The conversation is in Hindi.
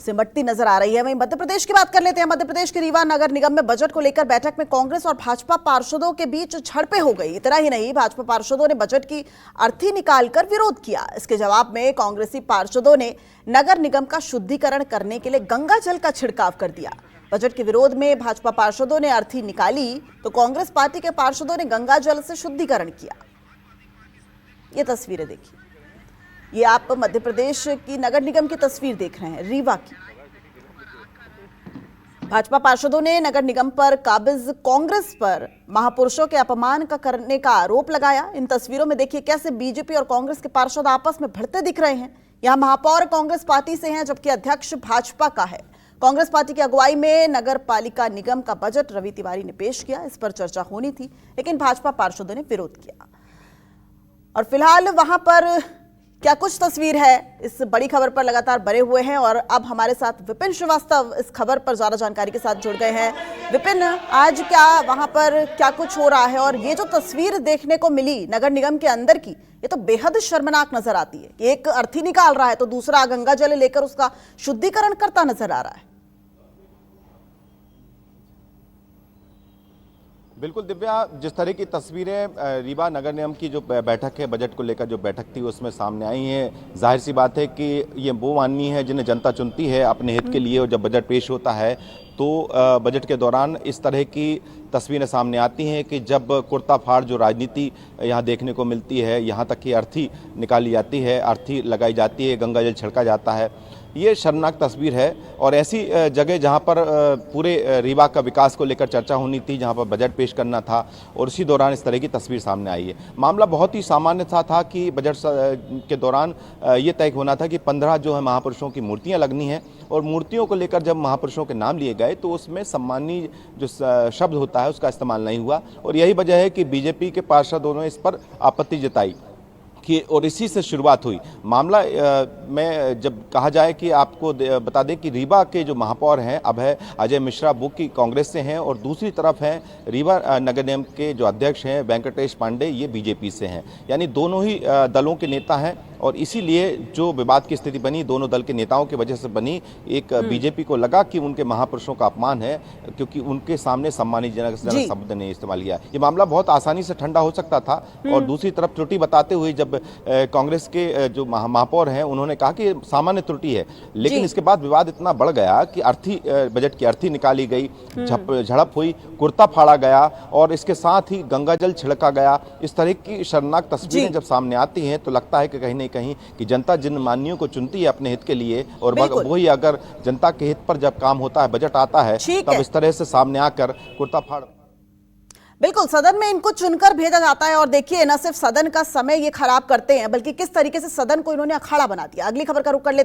सिमटती नजर आ रही है। वहीं मध्य प्रदेश की बात कर लेते हैं। मध्य प्रदेश के रीवा नगर निगम में बजट को लेकर बैठक में कांग्रेस और भाजपा पार्षदों के बीच झड़पें हो गई। इतना ही नहीं, भाजपा पार्षदों ने बजट की अर्थी निकालकर विरोध किया। इसके जवाब में कांग्रेसी पार्षदों ने नगर निगम का शुद्धिकरण करने के लिए गंगा जल का छिड़काव कर दिया। बजट के विरोध में भाजपा पार्षदों ने अर्थी निकाली तो कांग्रेस पार्टी के पार्षदों ने गंगा जल से शुद्धिकरण किया। ये तस्वीरें देखिए, ये आप मध्य प्रदेश की नगर निगम की तस्वीर देख रहे हैं, रीवा की। भाजपा पार्षदों ने नगर निगम पर काबिज कांग्रेस पर महापुरुषों के अपमान करने का आरोप लगाया। इन तस्वीरों में देखिए कैसे बीजेपी और कांग्रेस के पार्षद आपस में भिड़ते दिख रहे हैं। यहां महापौर कांग्रेस पार्टी से हैं, जबकि अध्यक्ष भाजपा का है। कांग्रेस पार्टी की अगुवाई में नगर पालिका निगम का बजट रवि तिवारी ने पेश किया। इस पर चर्चा होनी थी, लेकिन भाजपा पार्षदों ने विरोध किया। और फिलहाल वहां पर क्या कुछ तस्वीर है, इस बड़ी खबर पर लगातार बने हुए हैं। और अब हमारे साथ विपिन श्रीवास्तव इस खबर पर ज्यादा जानकारी के साथ जुड़ गए हैं। विपिन, आज क्या वहां पर क्या कुछ हो रहा है, और ये जो तस्वीर देखने को मिली नगर निगम के अंदर की, ये तो बेहद शर्मनाक नजर आती है कि एक अर्थी निकाल रहा है तो दूसरा गंगा जल लेकर उसका शुद्धिकरण करता नजर आ रहा है। बिल्कुल दिव्या, जिस तरह की तस्वीरें रीवा नगर निगम की जो बैठक है, बजट को लेकर जो बैठक थी उसमें सामने आई है, जाहिर सी बात है कि ये वो माननीय है जिन्हें जनता चुनती है अपने हित के लिए। और जब बजट पेश होता है तो बजट के दौरान इस तरह की तस्वीरें सामने आती हैं कि जब कुर्ता फाड़ जो राजनीति यहाँ देखने को मिलती है, यहाँ तक कि अर्थी निकाली जाती है, अर्थी लगाई जाती है, गंगा जल छिड़का जाता है, ये शर्मनाक तस्वीर है। और ऐसी जगह जहाँ पर पूरे रीवा का विकास को लेकर चर्चा होनी थी, जहाँ पर बजट पेश करना था, और इसी दौरान इस तरह की तस्वीर सामने आई है। मामला बहुत ही सामान्य सा था कि बजट के दौरान ये तय होना था कि 15 जो है महापुरुषों की मूर्तियाँ लगनी हैं, और मूर्तियों को लेकर जब महापुरुषों के नाम लिए गए तो उसमें सम्मानी जो शब्द होता है उसका इस्तेमाल नहीं हुआ। और यही वजह है कि बीजेपी के पार्षदों ने इस पर आपत्ति जताई कि, और इसी से शुरुआत हुई मामला में। जब कहा जाए कि आपको बता दें कि रीवा के जो महापौर हैं अभय अजय मिश्रा, वो की कांग्रेस से हैं, और दूसरी तरफ हैं रीवा नगर निगम के जो अध्यक्ष हैं वेंकटेश पांडे, ये बीजेपी से हैं। यानी दोनों ही दलों के नेता हैं, और इसीलिए जो विवाद की स्थिति बनी दोनों दल के नेताओं की वजह से बनी। एक बीजेपी को लगा कि उनके महापुरुषों का अपमान है, क्योंकि उनके सामने सम्मानितजनक शब्द ने इस्तेमाल किया। ये मामला बहुत आसानी से ठंडा हो सकता था। और दूसरी तरफ त्रुटि बताते हुए जब कांग्रेस के जो महापौर हैं उन्होंने कहा कि सामान्य त्रुटि है, लेकिन इसके बाद विवाद इतना बढ़ गया कि अर्थी बजट की अर्थी निकाली गई, झड़प हुई, कुर्ता फाड़ा गया, और इसके साथ ही गंगा जल छिड़का गया। इस तरह की शर्मनाक तस्वीरें जब सामने आती हैं तो लगता है कि कहीं न कहीं कि जनता जिन माननीयों को चुनती है अपने हित के लिए, और वही अगर जनता के हित पर जब काम होता है, बजट आता है, तब इस तरह से सामने आकर कुर्ता फाड़। बिल्कुल, सदन में इनको चुनकर भेजा जाता है। और देखिए, न सिर्फ सदन का समय ये खराब करते हैं, बल्कि किस तरीके से सदन को इन्होंने अखाड़ा बना दिया। अगली खबर का रुख कर लेते हैं।